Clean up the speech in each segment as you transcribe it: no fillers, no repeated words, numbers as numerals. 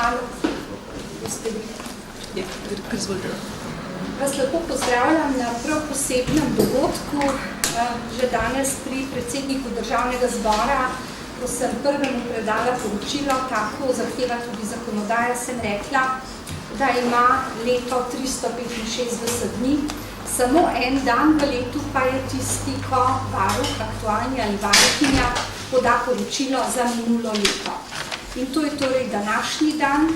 Halo. Vas lepo pozdravljam na prav posebnem dogodku, že danes pri predsedniku Državnega zbora, ko sem prvemu predala poročilo, tako zahteva tudi zakonodaja, sem rekla, da ima leto 365 dni, samo en dan v letu pa je tisti, ko varuh, aktualni ali varuhinja, poda poročilo za minulo leto. In to je torej današnji dan,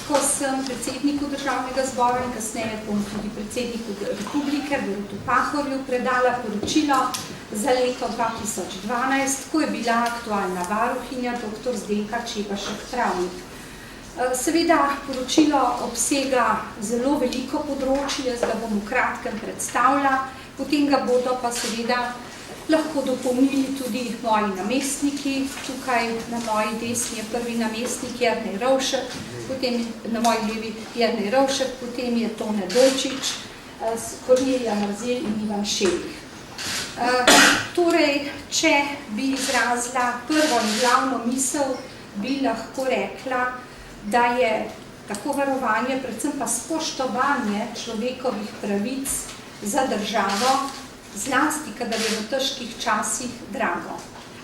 ko sem predsedniku Državnega zbora in kasneje bom tudi predsedniku Republike, Borutu Pahorju, predala poročilo za leto 2012, ko je bila aktualna varuhinja dr. Zdenka Čebašek-Travnik. Seveda, poročilo obsega zelo veliko področij, jaz ga bom v kratkem predstavila, potem ga bodo pa seveda lahko dopolnili tudi moji namestniki. Tukaj na moji desni je prvi namestnik Jernej Rovšek, potem na moji levi Jernej Rovšek, potem je Tone Dolčič, Kornelija Marzel in Ivan Šelih. Torej, če bi izrazila prvo in glavno misel, bi lahko rekla, da je tako varovanje, predvsem pa spoštovanje človekovih pravic za državo, zlasti, kadar je v težkih časih drago.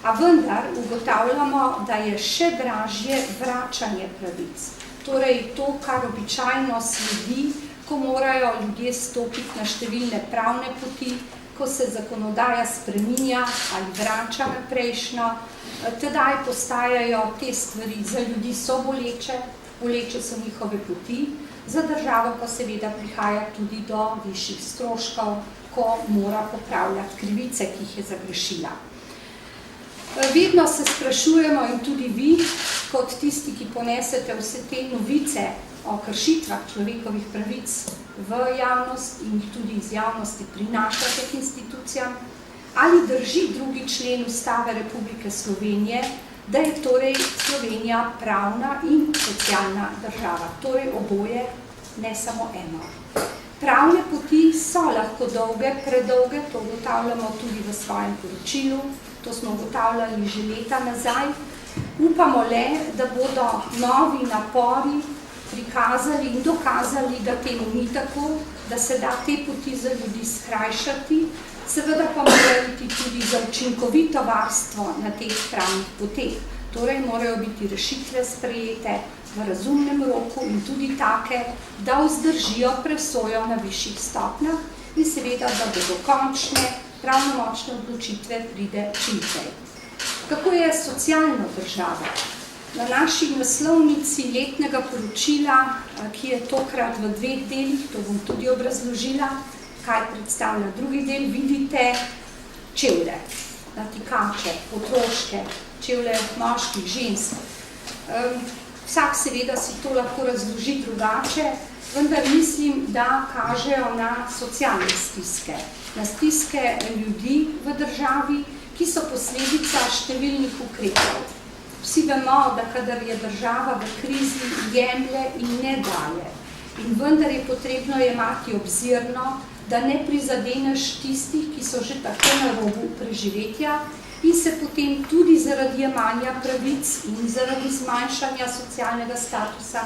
A vendar ugotavljamo, da je še dražje vračanje pravic. Torej, to, kar običajno sledi, ko morajo ljudje stopiti na številne pravne poti, ko se zakonodaja spreminja ali vrača na prejšnjo, tedaj postajajo te stvari za ljudi so boleče, boleče so njihove poti, za državo pa seveda prihaja tudi do višjih stroškov, ko mora popravljati krivice, ki jih je zagrešila. Vedno se sprašujemo in tudi vi, kot tisti, ki ponesete vse te novice o kršitvah človekovih pravic v javnost in jih tudi iz javnosti prinašate k institucijam, ali drži 2. člen Ustave Republike Slovenije, da je torej Slovenija pravna in socialna država. Torej oboje, ne samo eno. Pravne poti so lahko dolge, predolge, to ugotavljamo tudi v svojem poročilu, to smo ugotavljali že leta nazaj. Upamo le, da bodo novi napori prikazali in dokazali, da temu ni tako, da se da te poti za ljudi skrajšati, seveda pa morajo biti tudi za učinkovito varstvo na teh pravnih poteh. Torej morajo biti rešitve sprejete v razumnem roku in tudi take, da vzdržijo presojo na višjih stopnjah in seveda, da do dokončne, pravnomočne odločitve pride čim prej. Kako je socialna država? Na naši naslovnici letnega poročila, ki je tokrat v 2 delih, to bom tudi obrazložila, kaj predstavlja drugi del, vidite čevlje, natikače, otroške, čevlje moških, žensk. Vsak seveda si to lahko razloži drugače, vendar mislim, da kažejo na socialne stiske, na stiske ljudi v državi, ki so posledica številnih ukrepov. Vsi vemo, da kadar je država v krizi, jemlje in ne daje. In vendar je potrebno jemati obzirno, da ne prizadeneš tistih, ki so že tako na robu preživetja, in se potem tudi zaradi jemanja pravic in zaradi zmanjšanja socialnega statusa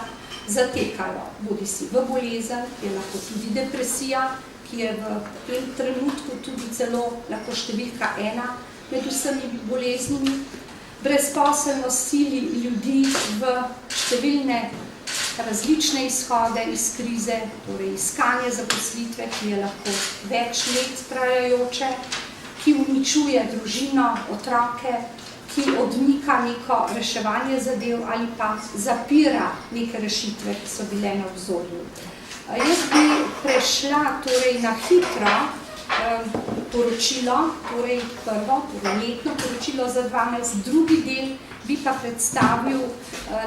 zatekajo. Bodi si v bolezen, je lahko tudi depresija, ki je v tem trenutku tudi celo lahko številka 1 med vsemi boleznimi. Brezposelnost sili ljudi v številne različne izhode iz krize, torej iskanje zaposlitve, ki je lahko več let trajajoče, ki uničuje družino, otroke, ki odmika neko reševanje zadev ali pa zapira neke rešitve, ki so bile na obzorju. Jaz bi prešla torej na hitro poročilo, torej prvo, letno poročilo za 12, drugi del bi pa predstavil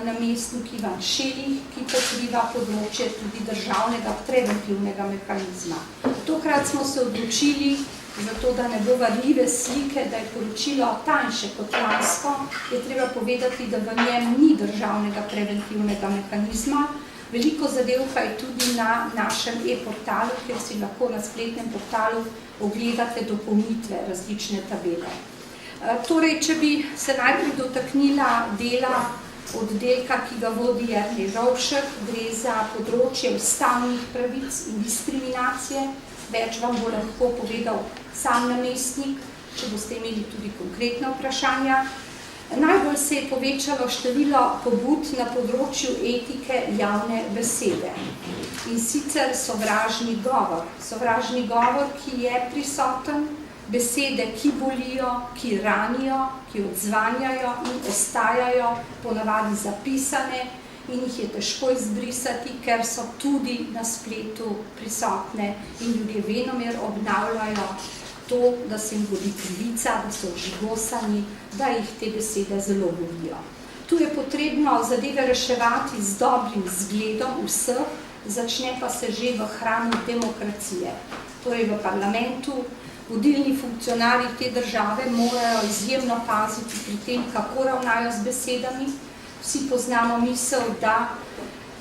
namestnik Ivan Šelih, ki pokriva področje tudi državnega preventivnega mehanizma. Tokrat smo se odločili, zato da ne bo varljive slike, da je poročilo tanjše kot lansko, je treba povedati, da v njem ni državnega preventivnega mehanizma. Veliko zadev pa je tudi na našem e-portalu, kjer si lahko na spletnem portalu ogledate dopolnitve različne tabele. Torej, če bi se najprej dotaknila dela oddelka, ki ga vodi Jernej Rovšek, gre za področje ustavnih pravic in diskriminacije. Več vam bo lahko povedal sam namestnik, če boste imeli tudi konkretna vprašanja. Najbolj se je povečalo število pobud na področju etike javne besede. In sicer sovražni govor. Sovražni govor, ki je prisoten, besede, ki bolijo, ki ranijo, ki odzvanjajo in ostajajo ponavadi zapisane in jih je težko izbrisati, ker so tudi na spletu prisotne in ljudje venomer obnavljajo to, da se jim godi krivica, da so ožigosani, da jih te besede zelo bolijo. Tu je potrebno zadeve reševati z dobrim zgledom vseh, začne pa se že v hramu demokracije, torej v parlamentu. Vodilni funkcionarji te države morajo izjemno paziti pri tem, kako ravnajo z besedami. Vsi poznamo misel, da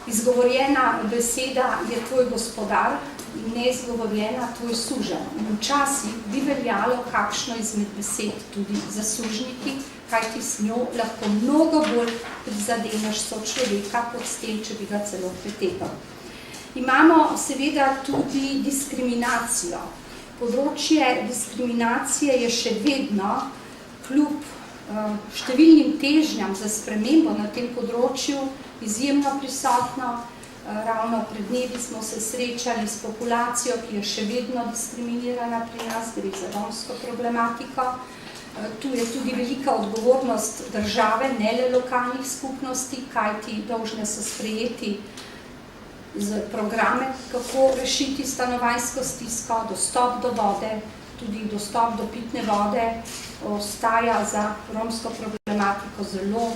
izgovorjena beseda je tvoj gospodar in neizgovorjena tvoj suženj. In včasih bi veljalo kakšno izmed besed tudi za sužniki, kajti s njo lahko mnogo bolj prizadeneš sočloveka kot s tem, če bi ga celo pretekal. Imamo seveda tudi diskriminacijo. Področje diskriminacije je še vedno, kljub številnim težnjam za spremembo na tem področju, izjemno prisotno. Ravno pred dnevi smo se srečali s populacijo, ki je še vedno diskriminirana pri nas, gre za romsko problematiko. Tu je tudi velika odgovornost države, ne le lokalnih skupnosti, kajti dolžne so sprejeti z programe, kako rešiti stanovanjsko stisko, dostop do vode, tudi dostop do pitne vode, ostaja za romsko problematiko zelo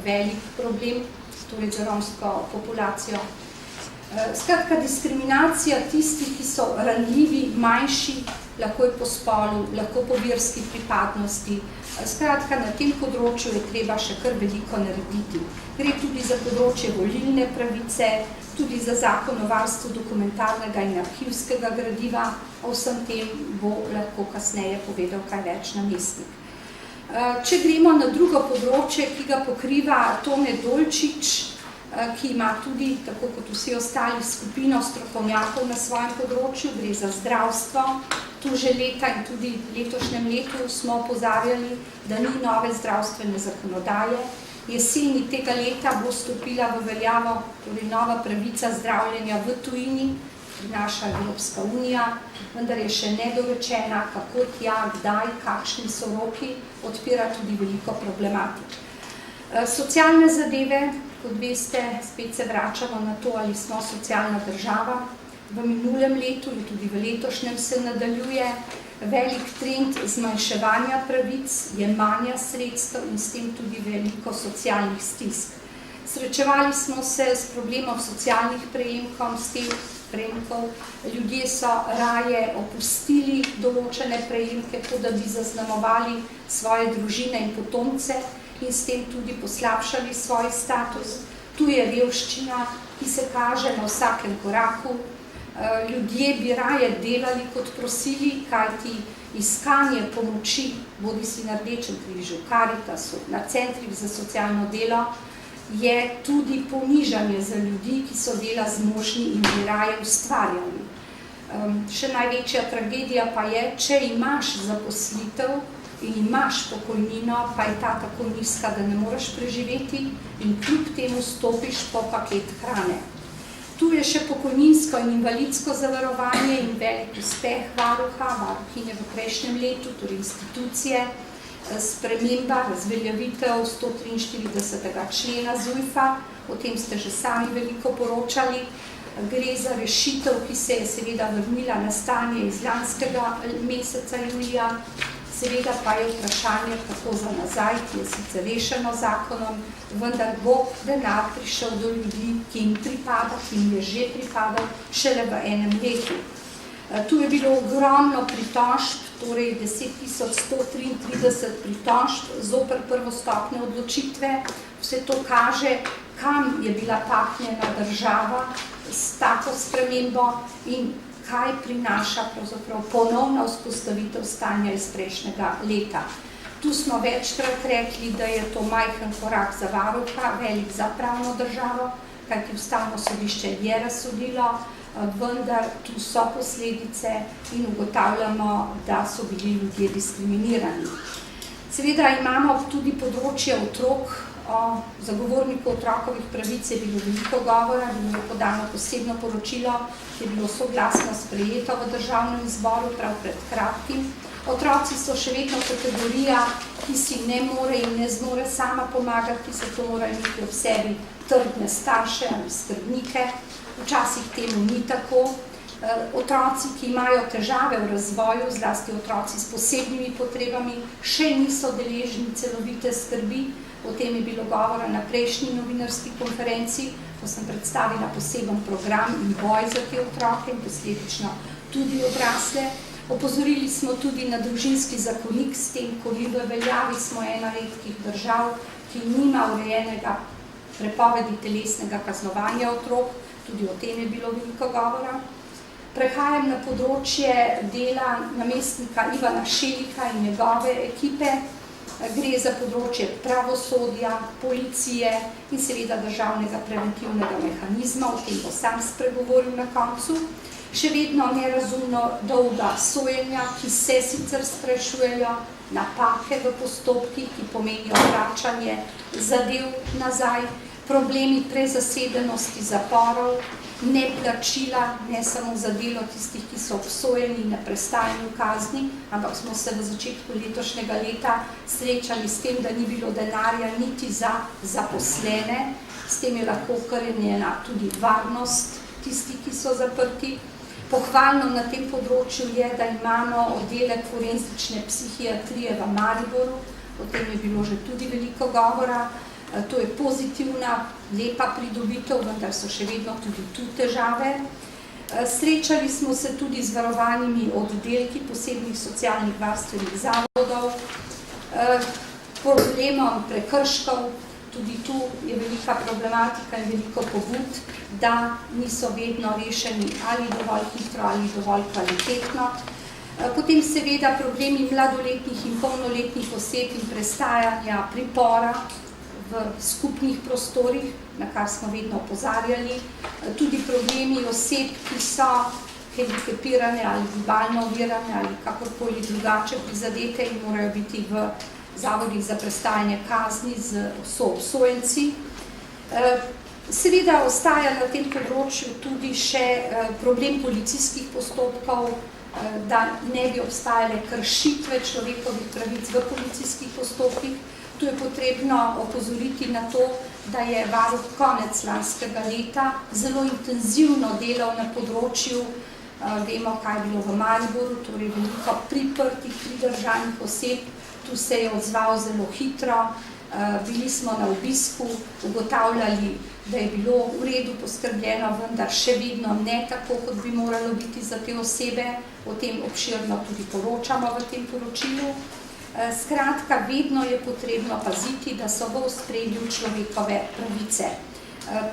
velik problem, torej za romsko populacijo. Skratka, diskriminacija tistih, ki so ranljivi, manjši, lahko je po spolu, lahko po verski pripadnosti. Skratka, na tem področju je treba še kar veliko narediti. Gre tudi za področje volilne pravice, tudi za zakon o varstvu dokumentarnega in arhivskega gradiva. O vsem tem bo lahko kasneje povedal kaj več namestnik. Če gremo na drugo področje, ki ga pokriva Tone Dolčič, ki ima tudi, tako kot vsi ostali, skupino strokovnjakov na svojem področju, gre za zdravstvo. Tu že leta in tudi letošnjem letu smo opozarjali, da ni nove zdravstvene zakonodaje. Jeseni tega leta bo stopila v veljavo torej nova pravica zdravljenja v tujini, prinaša Evropska unija, vendar je še nedorečena, kako tja, kdaj, kakšni so roki, odpira tudi veliko problematik. Socialne zadeve, kot veste, spet se vračamo na to, ali smo socialna država. V minulem letu in tudi v letošnjem se nadaljuje velik trend zmanjševanja pravic, jemanja sredstev in s tem tudi veliko socialnih stisk. Srečevali smo se s problemom socialnih prejemkov, s teh prejemkov. Ljudje so raje opustili določene prejemke, kot da bi zaznamovali svoje družine in potomce in s tem tudi poslabšali svoj status. Tu je revščina, ki se kaže na vsakem koraku. Ljudje bi raje delali kot prosili, kajti iskanje pomoči, bodi si na Rdečem križu, Karitasu, na centrih za socialno delo, je tudi ponižanje za ljudi, ki so dela zmožni in bi raje ustvarjali. Še največja tragedija pa je, če imaš zaposlitev in imaš pokojnino, pa je ta tako nizka, da ne moreš preživeti in kljub temu stopiš po paket hrane. Tu je še pokojninsko in invalidsko zavarovanje in velik uspeh varuhinje v prejšnjem letu, torej institucije, sprememba, razveljavitev 143. člena ZUJF-a, o tem ste že sami veliko poročali. Gre za rešitev, ki se je seveda vrnila na stanje iz lanskega meseca julija, seveda pa je vprašanje, kako za nazaj, ki je sicer rešeno zakonom, vendar bo denar prišel do ljudi, ki jim pripada, ki jim je že pripadal, šele v enem letu. Tu je bilo ogromno pritožb, torej 10.133 pritožb zoper prvostopne odločitve. Vse to kaže, kam je bila pahnjena država s tako spremembo in kaj prinaša pravzaprav ponovna vzpostavitev stanja iz prejšnjega leta. Tu smo večkrat rekli, da je to majhen korak za varuha, velik za pravno državo, kajti Ustavno sodišče je razsodilo, vendar tu so posledice in ugotavljamo, da so bili ljudje diskriminirani. Seveda imamo tudi področje otrok, o zagovorniku otrokovih pravic je bilo veliko govora, bilo je podano posebno poročilo, ki je bilo soglasno sprejeto v Državnem zboru prav pred kratkim. Otroci so še vedno kategorija, ki si ne more in ne zmore sama pomagati, zato morajo imeti ob sebi trdne starše ali skrbnike. Včasih temu ni tako. Otroci, ki imajo težave v razvoju, zlasti otroci s posebnimi potrebami, še niso deležni celovite skrbi. O tem je bilo govora na prejšnji novinarski konferenci, ko sem predstavila poseben program in boj za te otroke in posledično tudi odrasle. Opozorili smo tudi na družinski zakonik, s tem, ko v veljavi smo ena redkih držav, ki nima urejenega prepovedi telesnega kaznovanja otrok, tudi o tem je bilo veliko govora. Prehajam na področje dela namestnika Ivana Šelika in njegove ekipe. Gre za področje pravosodja, policije in seveda državnega preventivnega mehanizma, o tem bo sam spregovoril na koncu. Še vedno nerazumno dolga sojenja, ki se sicer skrajšujejo, napake v postopkih, ki pomenijo vračanje zadev nazaj, problemi prezasedenosti zaporov, neplačila, ne samo za delo tistih, ki so obsojeni na prestajanju kazni, ampak smo se v začetku letošnjega leta srečali s tem, da ni bilo denarja niti za zaposlene, s tem je lahko okrnjena tudi varnost tistih, ki so zaprti. Pohvalno na tem področju je, da imamo oddelek forenzične psihiatrije v Mariboru, o tem je bilo že tudi veliko govora. To je pozitivna, lepa pridobitev, vendar so še vedno tudi tu težave. Srečali smo se tudi z varovanimi oddelki posebnih socialnih varstvenih zavodov, problemom prekrškov, tudi tu je velika problematika in veliko pobud, da niso vedno rešeni ali dovolj hitro ali dovolj kvalitetno. Potem seveda problemi mladoletnih in polnoletnih oseb in prestajanja pripora v skupnih prostorih, na kar smo vedno opozarjali. Tudi problemi oseb, ki so hendikepirane ali gibalno ovirane ali kakorkoli drugače prizadete in morajo biti v zavodih za prestajanje kazni z soobsojenci. Seveda ostaja na tem področju tudi še problem policijskih postopkov, da ne bi obstajale kršitve človekovih pravic v policijskih postopkih. Tu je potrebno opozoriti na to, da je varuh konec lanskega leta zelo intenzivno delal na področju, vemo, kaj je bilo v Mariboru, torej veliko priprtih, pridržanih oseb. Tu se je odzval zelo hitro, bili smo na obisku, ugotavljali, da je bilo v redu poskrbljeno, vendar še vedno ne tako, kot bi moralo biti za te osebe. O tem obširno tudi poročamo v tem poročilu. Skratka, vedno je potrebno paziti, da so v ospredju človekove pravice.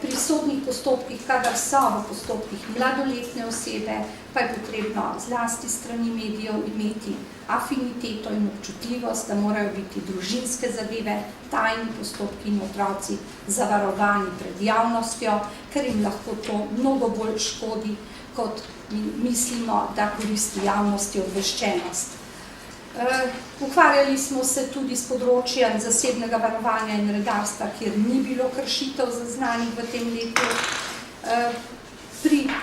Pri sodnih postopkih, kadar so v postopkih mladoletne osebe, pa je potrebno zlasti strani medijev imeti afiniteto in občutljivost, da morajo biti družinske zadeve, tajni postopki in otroci zavarovani pred javnostjo, ker jim lahko to mnogo bolj škodi, kot mislimo, da koristi javnosti obveščenost. Ukvarjali smo se tudi s področjem zasebnega varovanja in redarstva, kjer ni bilo kršitev zaznanih v tem letu.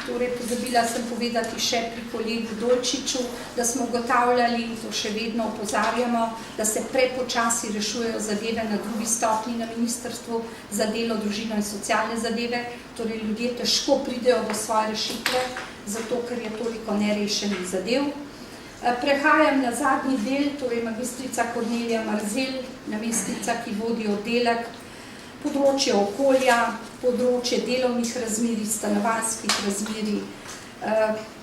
Torej pozabila sem povedati še pri kolegu Dolčiču, da smo ugotavljali, in to še vedno opozarjamo, da se prepočasi rešujejo zadeve na drugi stopnji na Ministrstvu za delo, družino in socialne zadeve, torej ljudje težko pridejo do svoje rešitve, zato ker je toliko nerešenih zadev. Prehajam na zadnji del, torej magistrica Kornelija Marzel, namestnica, ki vodi oddelek, področje okolja, področje delovnih razmerij, stanovanjskih razmerij.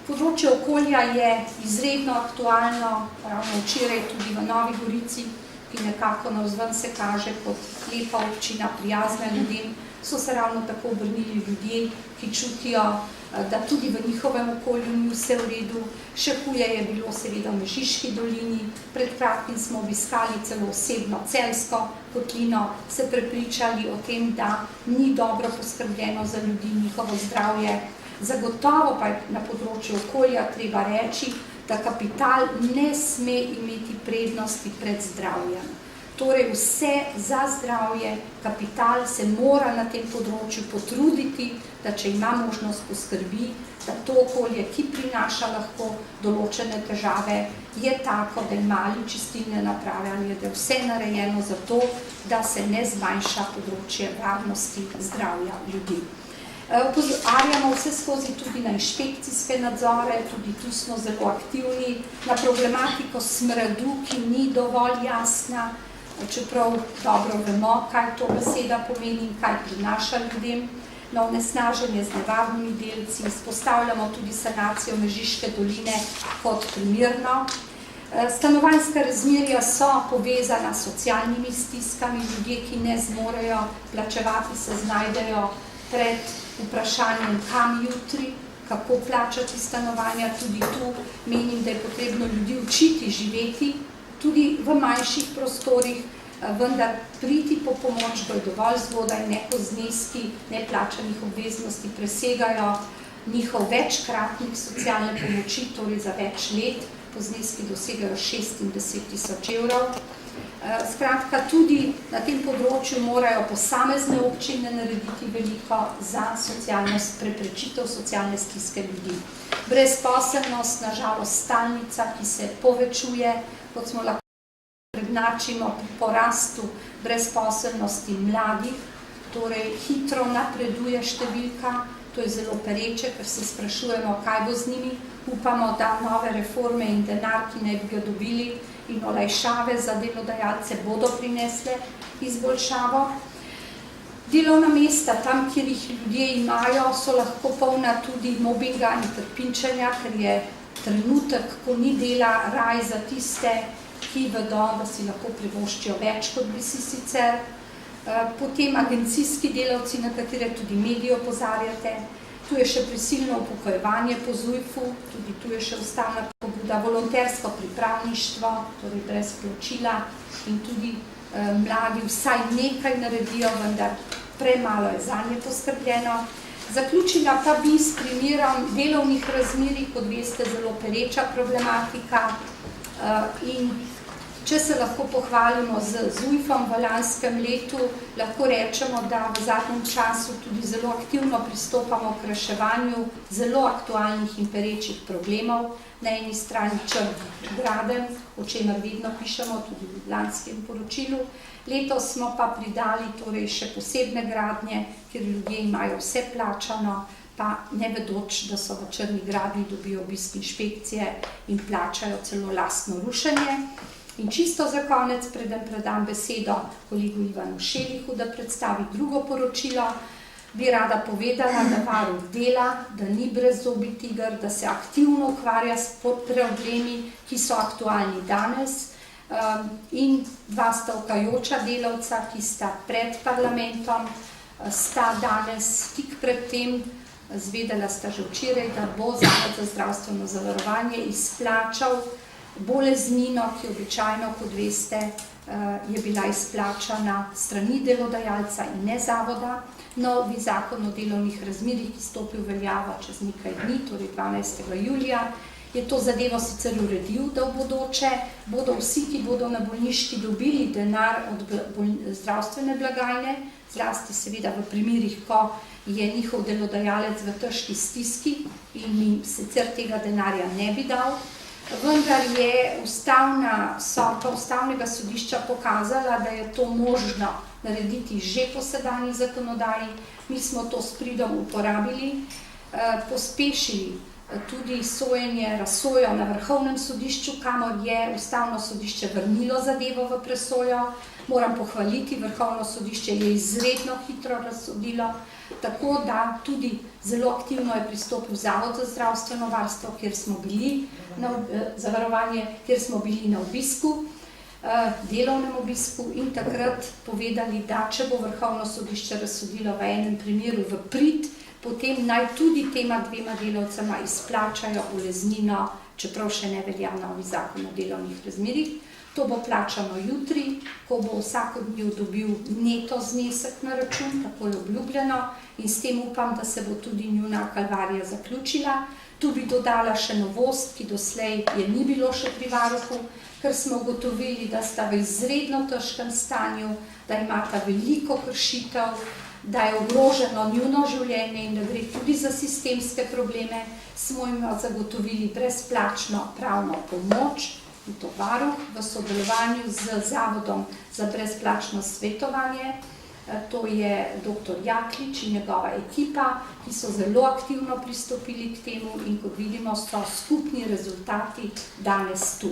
Področje okolja je izredno aktualno, ravno včeraj tudi v Novi Gorici, ki nekako navzven se kaže kot lepa občina, prijazna ljudem, so se ravno tako obrnili ljudje, ki čutijo, da tudi v njihovem okolju ni vse v redu. Še huje je bilo seveda v Mežiški dolini, pred kratkim smo obiskali celo osebno Celjsko kotlino, se prepričali o tem, da ni dobro poskrbljeno za ljudi, njihovo zdravje. Zagotovo pa je na področju okolja treba reči, da kapital ne sme imeti prednosti pred zdravjem. Torej vse za zdravje, kapital se mora na tem področju potruditi, da če ima možnost poskrbi, da to okolje, ki prinaša lahko določene težave, je tako, da mali čistilne naprave ali da je vse narejeno za to, da se ne zmanjša področje varnosti zdravja ljudi. Opozarjamo vse skozi tudi na inšpekcijske nadzore, tudi tu smo zelo aktivni, na problematiko smradu, ki ni dovolj jasna, čeprav dobro vemo, kaj to beseda pomeni in kaj prinaša ljudem, na onesnaženje z nevarnimi delci, izpostavljamo tudi sanacijo Mežiške doline kot primerno. Stanovanjska razmerja so povezana s socialnimi stiskami, ljudje, ki ne zmorejo plačevati, se znajdejo pred vprašanjem, kam jutri, kako plačati stanovanja. Tudi tu menim, da je potrebno ljudi učiti živeti, tudi v manjših prostorih, vendar priti po pomoč, ko je dovolj zgodaj, ne ko zneski neplačanih obveznosti presegajo njihov večkratnik socialne pomoči, torej za več let, po zneski dosegajo 76 000 evrov. Skratka, tudi na tem področju morajo posamezne občine narediti veliko za preprečitev socialne stiske ljudi. Brezposelnost, na žalost, stalnica, ki se povečuje, kot smo lahko prednačimo pri porastu brezposelnosti mladih, torej hitro napreduje številka, to je zelo pereče, ker se sprašujemo, kaj bo z njimi. Upamo, da nove reforme in denar, ki naj bi ga dobili, in olajšave za delodajalce bodo prinesle izboljšavo. Delovna mesta, tam, kjer jih ljudje imajo, so lahko polna tudi mobinga in trpinčenja, ker je trenutek, ko ni dela, raj za tiste, ki vedo, da si lahko privoščijo več, kot bi si sicer. Potem agencijski delavci, na katere tudi mediji opozarjate. Tu je še prisilno upokojevanje po ZUJF-u, tudi tu je še ustavna pobuda, volontersko pripravništvo, torej brez plačila, in tudi mladi vsaj nekaj naredijo, vendar premalo je zanje poskrbljeno. Zaključila pa bi s primerom delovnih razmerij, kot veste, zelo pereča problematika, in če se lahko pohvalimo z ZUJF-om v lanskem letu, lahko rečemo, da v zadnjem času tudi zelo aktivno pristopamo k reševanju zelo aktualnih in perečih problemov. Na eni strani črnih gradenj, o čemer vedno pišemo tudi v lanskem poročilu. Letos smo pa pridali torej še posebne gradnje, kjer ljudje imajo vse plačano, pa ne vedoč, da so v črni gradnji, dobijo obisk inšpekcije in plačajo celo lastno rušenje. In čisto za konec, preden predam besedo kolegu Ivanu Šelihu, da predstavi drugo poročilo, bi rada povedala, da varuh dela, da ni brezzobi tiger, da se aktivno ukvarja s problemi, ki so aktualni danes, in dva stavkajoča delavca, ki sta pred parlamentom, sta danes tik pred tem, zvedela sta že včeraj, da bo Zavod za zdravstveno zavarovanje izplačal boleznino, ki običajno, kot veste, je bila izplačana strani delodajalca in ne zavoda. Novi zakon o delovnih razmerjih, ki stopi v veljavo čez nekaj dni, torej 12. julija, je to zadevo sicer uredil, da v bodoče bodo vsi, ki bodo na bolniški dobili denar od zdravstvene blagajne, zlasti seveda v primerih, ko je njihov delodajalec v težki stiski in jim sicer tega denarja ne bi dal, vendar je ustavna sodba ustavnega sodišča pokazala, da je to možno narediti že po sedanji zakonodaji. Mi smo to s pridom uporabili, pospešili tudi sojenje, razsojo na Vrhovnem sodišču, kamor je ustavno sodišče vrnilo zadevo v presojo. Moram pohvaliti, Vrhovno sodišče je izredno hitro razsodilo, tako da tudi zelo aktivno je pristopil Zavod za zdravstveno varstvo, kjer smo bili na obisku. delovnem obisku in takrat povedali, da če bo Vrhovno sodišče razsodilo v enem primeru v prid, potem naj tudi tema dvema delavcema izplačajo uleznino, čeprav še ne velja novi zakon o delovnih razmerjih. To bo plačano jutri, ko bo vsak od njih dobil neto znesek na račun, tako je obljubljeno, in s tem upam, da se bo tudi njuna kalvarija zaključila. Tu bi dodala še novost, ki doslej je ni bilo še pri varuhu, ker smo ugotovili, da sta v izredno težkem stanju, da imata veliko kršitev, da je ogroženo njuno življenje in da gre tudi za sistemske probleme, smo jim zagotovili brezplačno pravno pomoč, in to varuh v sodelovanju z Zavodom za brezplačno svetovanje. To je dr. Jaklič in njegova ekipa, ki so zelo aktivno pristopili k temu in kot vidimo, so skupni rezultati danes tu.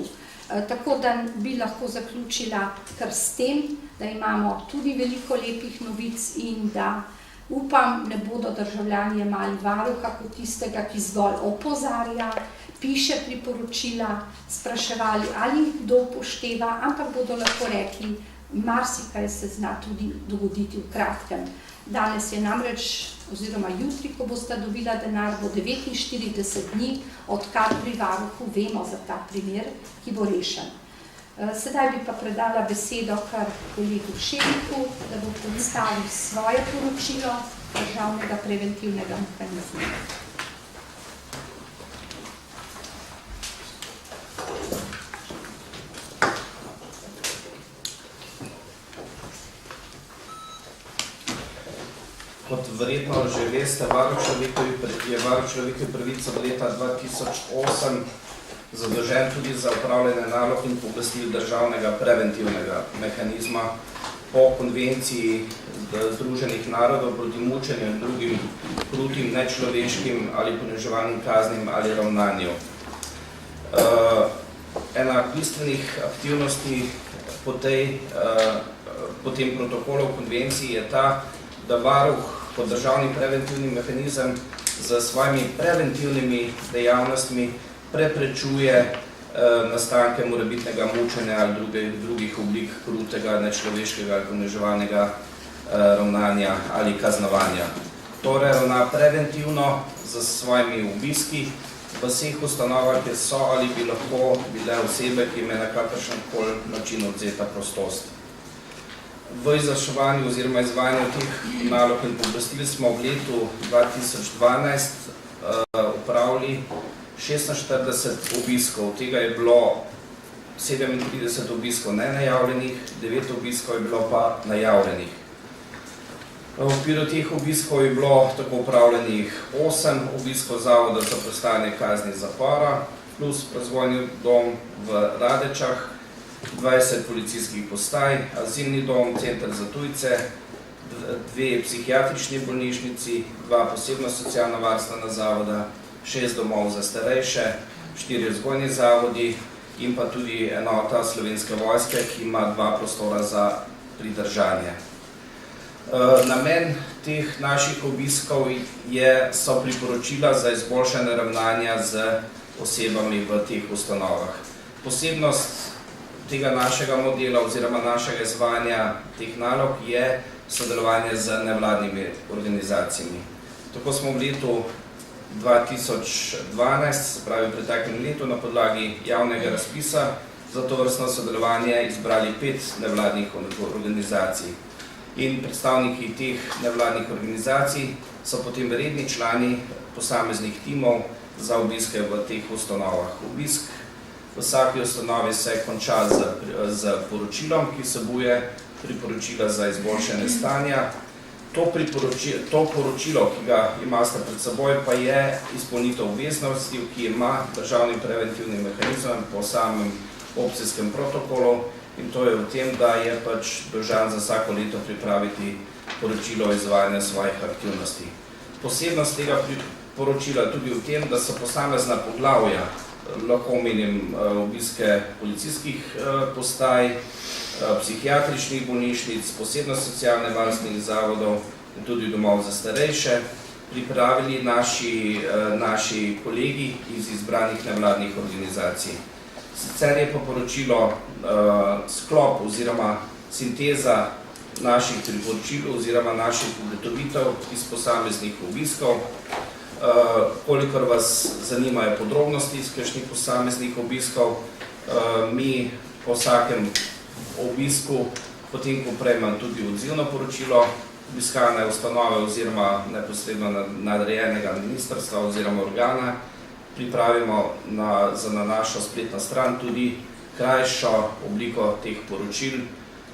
Tako da bi lahko zaključila kar s tem, da imamo tudi veliko lepih novic in da upam, ne bodo državljani jemali varuha kot tistega, ki zgolj opozarja, piše priporočila, spraševali, ali jih kdo upošteva, ampak bodo lahko rekli, marsikaj se zna tudi dogoditi v kratkem. Danes je namreč, oziroma jutri, ko boste dobila denar, bo 49 dni, odkar pri varuhu vemo za ta primer, ki bo rešen. Sedaj bi pa predala besedo kar kolegu Ševiku, da bo predstavil svoje poročilo državnega preventivnega mehanizma. Kot verjetno že veste, Varuh človekovih pravic od leta 2008 zadolžen tudi za upravljanje nalog in pooblastil državnega preventivnega mehanizma po konvenciji Združenih narodov proti mučenju in drugim krutim, nečloveškim ali poniževalnim kaznim ali ravnanju. Ena bistvenih aktivnosti po tem protokolu v konvenciji je ta, da Varuh kot državni preventivni mehanizem z svojimi preventivnimi dejavnostmi preprečuje nastanke morebitnega mučenja ali drugih oblik krutega, nečloveškega ali poniževalnega ravnanja ali kaznovanja. Torej ravna preventivno z svojimi obiski v vseh ustanovah, kjer so ali bi lahko bile osebe, ki jim je na kakršenkoli način odvzeta prostost. V izvrševanju oziroma izvajanju teh nalog in pooblastil smo v letu 2012 opravili 46 obiskov, od tega je bilo 37 obiskov nenajavljenih, 9 obiskov je bilo pa najavljenih. V okviru teh obiskov je bilo tako opravljenih 8 obiskov Zavoda za prestajanje kazni zapora, plus razvojni dom v Radečah, 20 policijskih postaj, azilni dom, center za tujce, 2 psihiatrični bolnišnici, 2 posebno socialno-varstvena zavoda, 6 domov za starejše, 4 vzgojni zavodi in pa tudi enota Slovenske vojske, ki ima 2 prostora za pridržanje. Namen teh naših obiskov so priporočila za izboljšanje ravnanja z osebami v teh ustanovah. Posebnost tega našega modela oziroma našega izvajanja teh nalog je sodelovanje z nevladnimi organizacijami. Tako smo v letu 2012, se pravi v preteklem letu, na podlagi javnega razpisa za tovrstno sodelovanje izbrali 5 nevladnih organizacij. In predstavniki teh nevladnih organizacij so potem redni člani posameznih timov za obiske v teh ustanovah. Obisk v vsaki ustanovi se konča z poročilom, ki vsebuje priporočila za izboljšanje stanja. To poročilo, ki ga imate pred seboj, pa je izpolnitev obveznosti, ki ima državni preventivni mehanizem po samem opcijskem protokolu, in to je v tem, da je pač dolžan za vsako leto pripraviti poročilo o izvajanju svojih aktivnosti. Posebnost tega poročila tudi v tem, da so posamezna poglavja, lahko omenim obiske policijskih postaj, psihiatričnih bolnišnic, posebno socialno-varstvenih zavodov in tudi domov za starejše, pripravili naši kolegi iz izbranih nevladnih organizacij. Sicer je pa poročilo sklop oziroma sinteza naših priporočil oziroma naših ugotovitev iz posameznih obiskov. Kolikor vas zanimajo podrobnosti iz kakšnih posameznih obiskov, mi po vsakem obisku, potem ko prejmem tudi odzivno poročilo obiskane ustanove oziroma neposredno nadrejenega ministrstva oziroma organa, pripravimo na našo spletno stran tudi krajšo obliko teh poročil,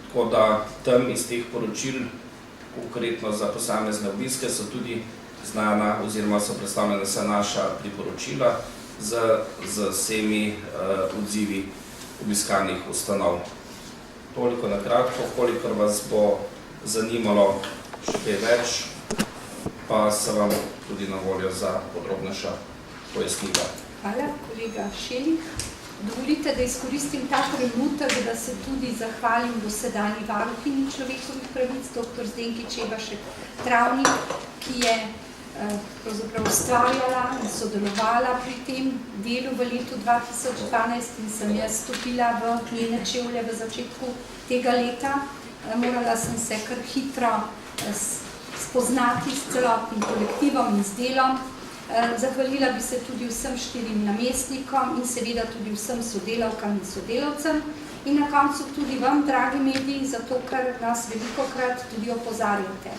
tako da tam iz teh poročil, konkretno za posamezne obiske, so tudi znana oziroma so predstavljena vsa naša priporočila z vsemi odzivi obiskanih ustanov. Toliko na kratko, kolikor vas bo zanimalo še kaj več, pa se vam tudi na voljo za podrobnejša pojasnila. Hvala, kolega Šelik. Dovolite, da izkoristim ta trenutek, da se tudi zahvalim dosedanji varuhinji človekovih pravic, dr. Zdenki Čebašek Travnik, ki je pravzaprav ustvarjala in sodelovala pri tem delu v letu 2012 in sem jaz stopila v njene čevlje v začetku tega leta. Morala sem se kar hitro spoznati s celotnim kolektivom in z delom. Zahvalila bi se tudi vsem 4 namestnikom in seveda tudi vsem sodelavkam in sodelavcem in na koncu tudi vam, dragi mediji, zato ker nas velikokrat tudi opozarjate.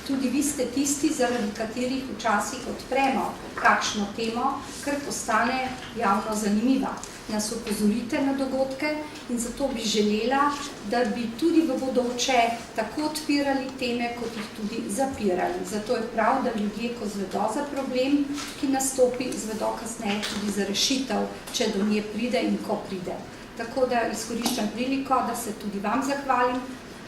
Tudi vi ste tisti, zaradi katerih včasih odpremo kakšno temo, ker postane javno zanimiva. Nas opozorite na dogodke in zato bi želela, da bi tudi v bodoče tako odpirali teme, kot jih tudi zapirali. Zato je prav, da ljudje, ko zvedo za problem, ki nastopi, zvedo kasneje tudi za rešitev, če do nje pride in ko pride. Tako da izkoriščam priliko, da se tudi vam zahvalim.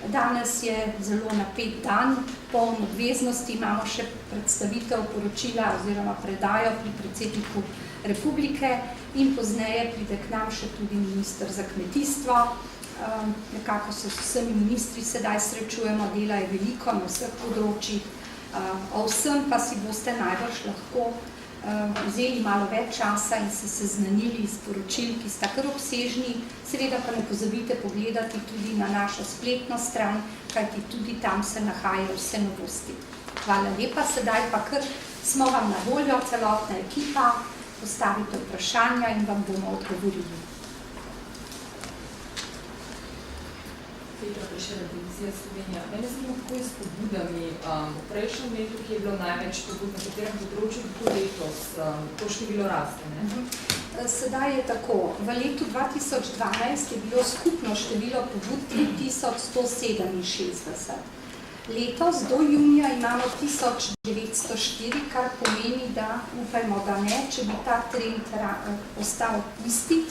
Danes je zelo napet dan, poln obveznosti, imamo še predstavitev poročila oziroma predajo pri predsedniku Republike in pozneje pride k nam še tudi minister za kmetijstvo. Nekako se s vsemi ministri sedaj srečujemo, dela je veliko na vseh področjih. O vsem pa si boste najbrž lahko vzeli malo več časa in se seznanili iz poročil, ki sta kar obsežni. Seveda pa ne pozabite pogledati tudi na našo spletno stran, kajti tudi tam se nahajajo vse novosti. Hvala lepa, sedaj pa kar smo vam na voljo, celotna ekipa, postavite vprašanja in vam bomo odgovorili. Petra Prešerna, Televizija Slovenija. Mene zanima, kako je s pobudami v prejšnjem letu, ki je bilo največ pobud, na katerem področju tudi letos, to število raste, ne? Sedaj je tako. V letu 2012 je bilo skupno število pobud 3167. Letos do junija imamo 1904, kar pomeni, da upajmo, da ne, če bi ta trend ostal isti,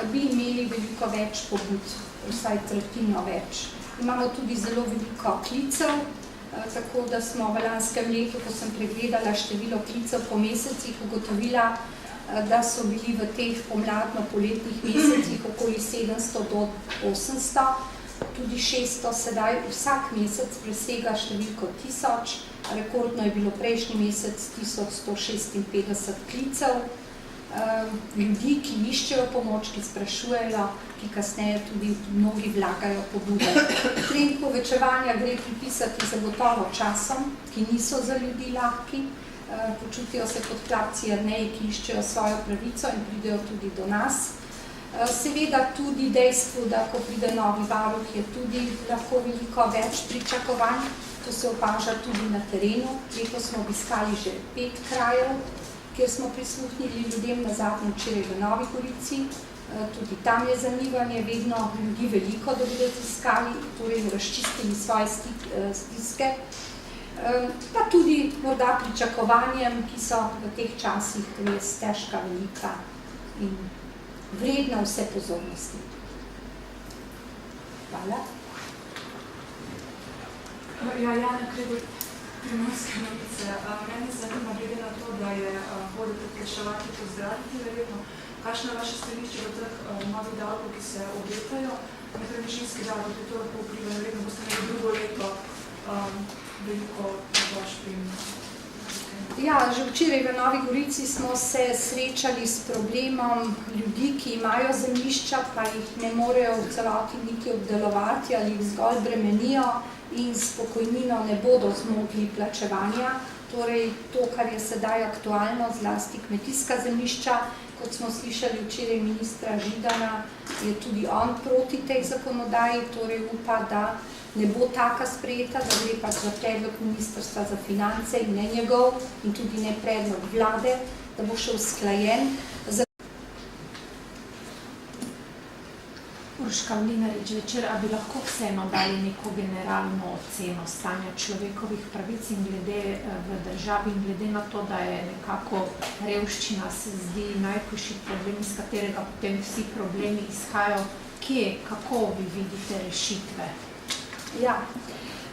bi imeli veliko več pobud, vsaj tretjino več. Imamo tudi zelo veliko klicev, tako da smo v lanskem letu, ko sem pregledala število klicev po mesecih, ugotovila, da so bili v teh pomladno-poletnih mesecih okoli 700 do 800, tudi 600 sedaj vsak mesec presega številko 1000, rekordno je bilo prejšnji mesec 1156 klicev, ljudi, ki iščejo pomoč, ki sprašujejo, ki kasneje tudi mnogi vlagajo pobude. Trend povečevanja gre pripisati zagotovo časom, ki niso za ljudi lahki, počutijo se kot hlapci Jerneji, ki iščejo svojo pravico in pridejo tudi do nas. Seveda tudi dejstvo, da ko pride novi varuh, je tudi lahko veliko več pričakovanj, to se opaža tudi na terenu. Letos smo obiskali že 5 krajev, kjer smo prisluhnili ljudem, nazadnje včeraj v Novi Gorici. Tudi tam je zanimanje, vedno ljudi veliko, da bi raziskali, torej razčistili svoje stiske. Pa tudi morda pričakovanjem, ki so v teh časih res težka, velika in vredna vse pozornosti. Hvala. Ja, Jana Krebr, Primorske novice. Mene zanima, glede na to, da je hodite plačevati, pozdraviti verjetno, kakšno je vaše stališče v teh novih davkov, ki se obetajo, nepremičninski davki, ki to lahko vpliva, verjetno boste imeli drugo leto veliko vaš primer. Ja, že včeraj v Novi Gorici smo se srečali s problemom ljudi, ki imajo zemljišča, pa jih ne morejo v celoti niti obdelovati ali jih zgolj bremenijo in s pokojnino ne bodo zmogli plačevanja. Torej, to, kar je sedaj aktualno, zlasti kmetijska zemljišča, kot smo slišali včeraj ministra Židana, je tudi on proti tej zakonodaji, torej upa, da ne bo taka sprejeta, da gre pač za predlog Ministrstva za finance in ne njegov in tudi ne predlog vlade, da bo še usklajen. Urška Mlinarič, večer, a bi lahko vseeno dali neko generalno oceno stanja človekovih pravic in glede v državi in glede na to, da je nekako revščina se zdi najhujši problem, iz katerega potem vsi problemi izhajajo, kje, kako vi vidite rešitve? Ja,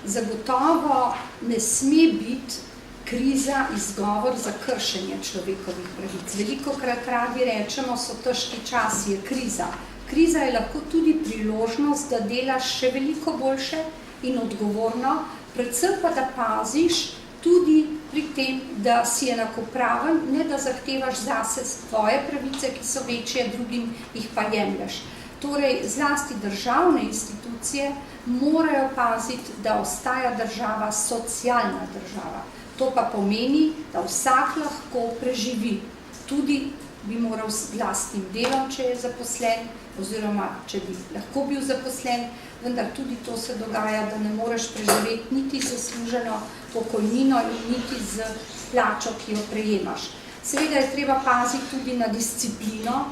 zagotovo ne sme biti kriza izgovor za kršenje človekovih pravic. Velikokrat radi rečemo, so težki časi, je kriza. Kriza je lahko tudi priložnost, da delaš še veliko boljše in odgovorno, predvsem pa da paziš tudi pri tem, da si enakopraven, ne da zahtevaš zase tvoje pravice, ki so večje, drugim jih pa jemlješ. Torej, zlasti državne institucije morajo paziti, da ostaja država socialna država. To pa pomeni, da vsak lahko preživi. Tudi bi moral s lastnim delom, če je zaposlen, oziroma če bi lahko bil zaposlen, vendar tudi to se dogaja, da ne moreš preživeti niti zasluženo pokojnino in niti z plačo, ki jo prejemaš. Seveda je treba paziti tudi na disciplino,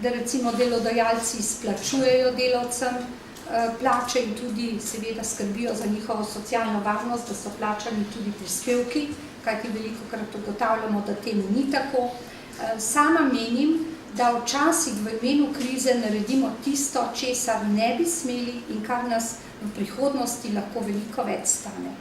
da recimo delodajalci izplačujejo delavcem plače in tudi seveda skrbijo za njihovo socialno varnost, da so plačani tudi prispevki, kajti velikokrat ugotavljamo, da temu ni tako. Sama menim, da včasih v imenu krize naredimo tisto, česar ne bi smeli in kar nas v prihodnosti lahko veliko več stane.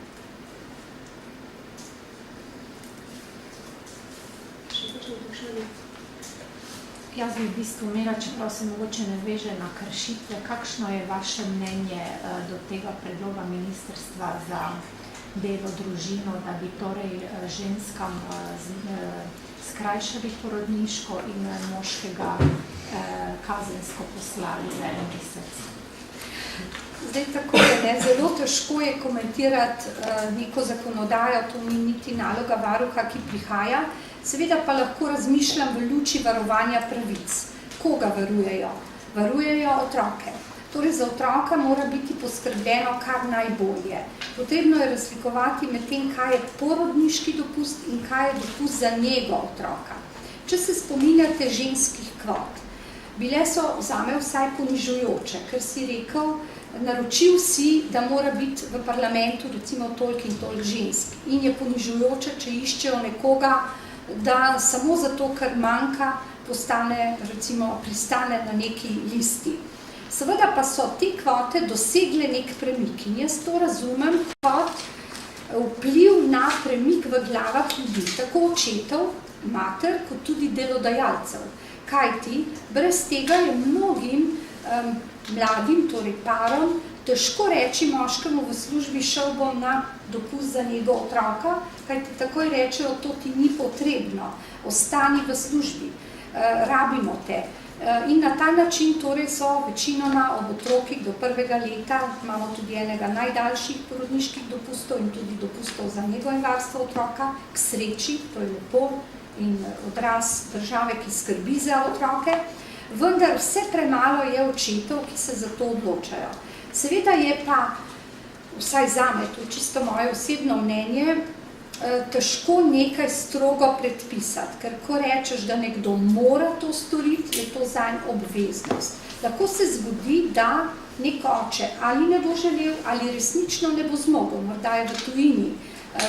Jaz bi v bistvu imela, čeprav se mogoče ne veže na kršitve, kakšno je vaše mnenje do tega predloga Ministrstva za delo, družino, da bi torej ženskam skrajšali porodniško in moškega kazensko poslali za 1 mesec? Zdaj tako, zelo težko je komentirati neko zakonodajo, to ni niti naloga varuha, ki prihaja. Seveda pa lahko razmišljam v luči varovanja pravic. Koga varujejo? Varujejo otroke. Torej za otroka mora biti poskrbljeno kar najbolje. Potrebno je razlikovati med tem, kaj je porodniški dopust in kaj je dopust za nego otroka. Če se spominjate ženskih kvot, bile so zame vsaj ponižujoče, ker si rekel, naročil si, da mora biti v parlamentu recimo toliko in toliko žensk. In je ponižujoče, če iščejo nekoga, da samo zato, ker manjka, pristane na neki listi. Seveda pa so te kvote dosegle nek premik in jaz to razumem kot vpliv na premik v glavah ljudi, tako očetov, mater, kot tudi delodajalcev. Kajti, brez tega je mnogim mladim, torej parom, težko reči moškemu v službi, šel bom na dopust za njegov otroka, kajti takoj rečejo, to ti ni potrebno, ostani v službi, rabimo te. In na ta način torej so večinoma ob otrokih do 1. leta, imamo tudi enega najdaljših porodniških dopustov in tudi dopustov za nego in varstvo otroka, k sreči, to je lepo in odraz države, ki skrbi za otroke, vendar vse premalo je očetov, ki se za to odločajo. Seveda je pa, vsaj zame, to je čisto moje osebno mnenje, težko nekaj strogo predpisati, ker ko rečeš, da nekdo mora to storiti, je to zanj obveznost. Lahko se zgodi, da nek oče ali ne bo želel, ali resnično ne bo zmogel, morda je v tujini,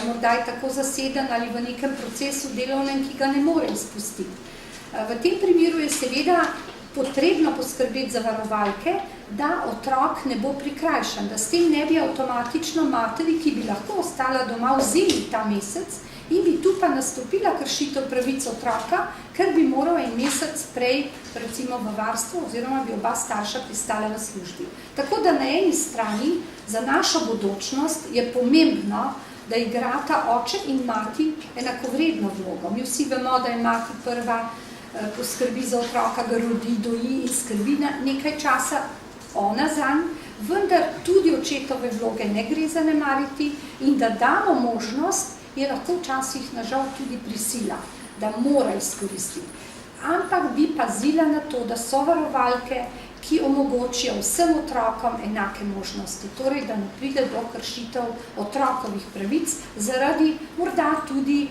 morda je tako zaseden ali v nekem procesu delovnem, ki ga ne more izpustiti. V tem primeru je seveda potrebno poskrbeti za varovalke, da otrok ne bo prikrajšan, da s tem ne bi avtomatično materi, ki bi lahko ostala doma, vzeli ta mesec in bi tu pa nastopila kršitev pravic otroka, ker bi moral 1 mesec prej recimo v varstvu oziroma bi oba starša pristala v službi. Tako da na eni strani za našo bodočnost je pomembno, da igrata oče in mati enakovredno vlogo. Mi vsi vemo, da je mati prva, poskrbi za otroka, ga rodi, doji in skrbi na nekaj časa ona zanj, vendar tudi očetove vloge ne gre zanemariti in da damo možnost, je lahko včasih nažal tudi prisila, da mora izkoristiti. Ampak bi pazila na to, da so varovalke, ki omogočijo vsem otrokom enake možnosti, torej da ne pride do kršitev otrokovih pravic zaradi morda tudi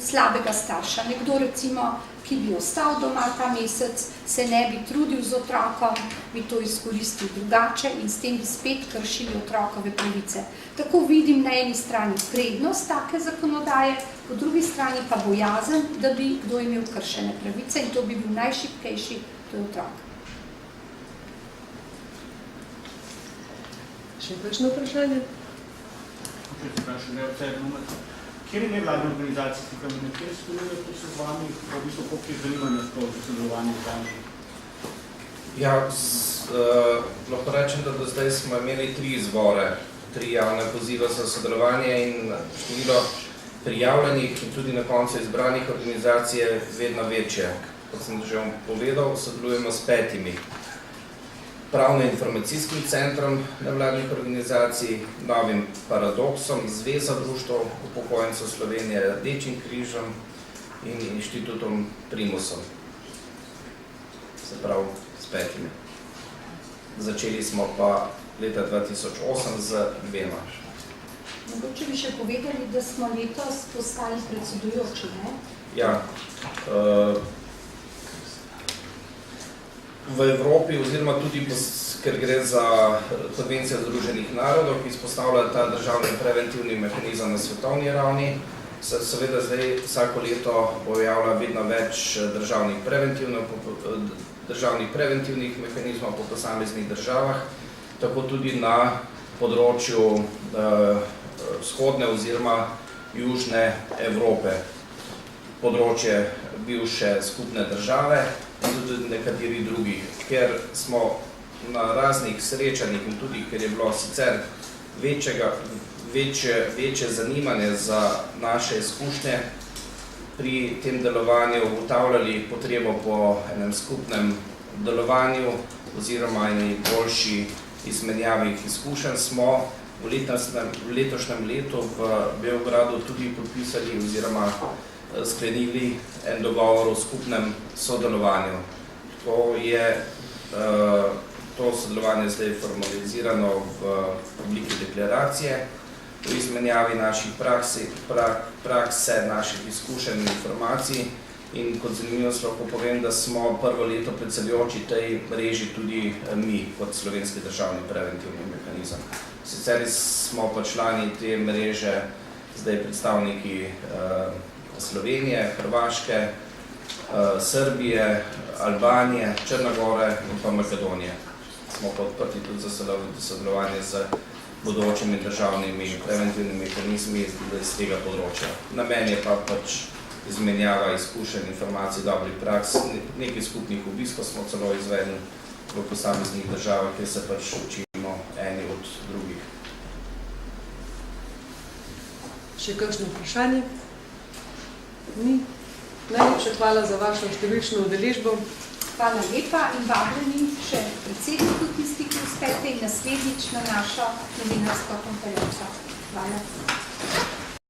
slabega starša. Nekdo recimo, ki bi ostal doma ta mesec, se ne bi trudil z otrokom, bi to izkoristil drugače in s tem bi spet kršili otrokove pravice. Tako vidim na eni strani prednost take zakonodaje, po drugi strani pa bojazen, da bi kdo imel kršene pravice in to bi bil najšibkejši, to je otrok. Še kakšno vprašanje? Kjer je nevladne organizacije, kjer sodelujejo s vami, v bistvu koliko je zanimanja za sodelovanje z vami? Ja, lahko rečem, da do zdaj smo imeli 3 izbore, 3 javne pozive za sodelovanje in število prijavljenih in tudi na koncu izbranih organizacij je vedno večje. Kot sem že povedal, sodelujemo s 5 pravno-informacijskim centrom nevladnih organizacij, Novim paradoksom, Zveza društev upokojencev Slovenije, Rdečim križem in inštitutom Primusom. Se pravi, s 5. Začeli smo pa leta 2008 z 2. Mogoče bi še povedali, da smo letos postali predsedujoči, ne? Ja. V Evropi oziroma tudi, ker gre za konvencijo Združenih narodov, ki izpostavlja ta državni preventivni mehanizem na svetovni ravni, se seveda zdaj vsako leto pojavlja vedno več državnih preventivnih mehanizmov po posameznih državah, tako tudi na področju vzhodne oziroma južne Evrope, področje bivše skupne države in tudi nekaterih drugih. Ker smo na raznih srečanjih in tudi, ker je bilo sicer večje zanimanje za naše izkušnje, pri tem delovanju ugotavljali potrebo po enem skupnem delovanju oziroma eni boljši izmenjavi izkušenj, smo v letošnjem letu v Beogradu tudi podpisali oziroma sklenili en dogovor o skupnem sodelovanju. To sodelovanje zdaj formalizirano v obliki deklaracije o izmenjavi naših prakse, naših izkušenj in informacij in kot zanimivost lahko povem, da smo prvo leto predsedujoči tej mreži tudi mi kot Slovenski državni preventivni mehanizem. Sicer smo pa člani te mreže zdaj predstavniki Slovenije, Hrvaške, Srbije, Albanije, Črne gore in pa Makedonije. Smo pa odprti tudi za sodelovanje z bodočimi državnimi preventivnimi mehanizmi iz tega področja. Namen je pa pač izmenjava izkušenj, informacij, dobrih praks, nekaj skupnih obiskov smo celo izvedli v posameznih državah, kjer se pač učimo eni od drugih. Še kakšno vprašanje? Ni. Najlepša hvala za vašo številčno udeležbo. Hvala lepa in vabljeni še predsedniku tisti, ki uspete in naslednjič na našo novinarsko konferenco. Hvala.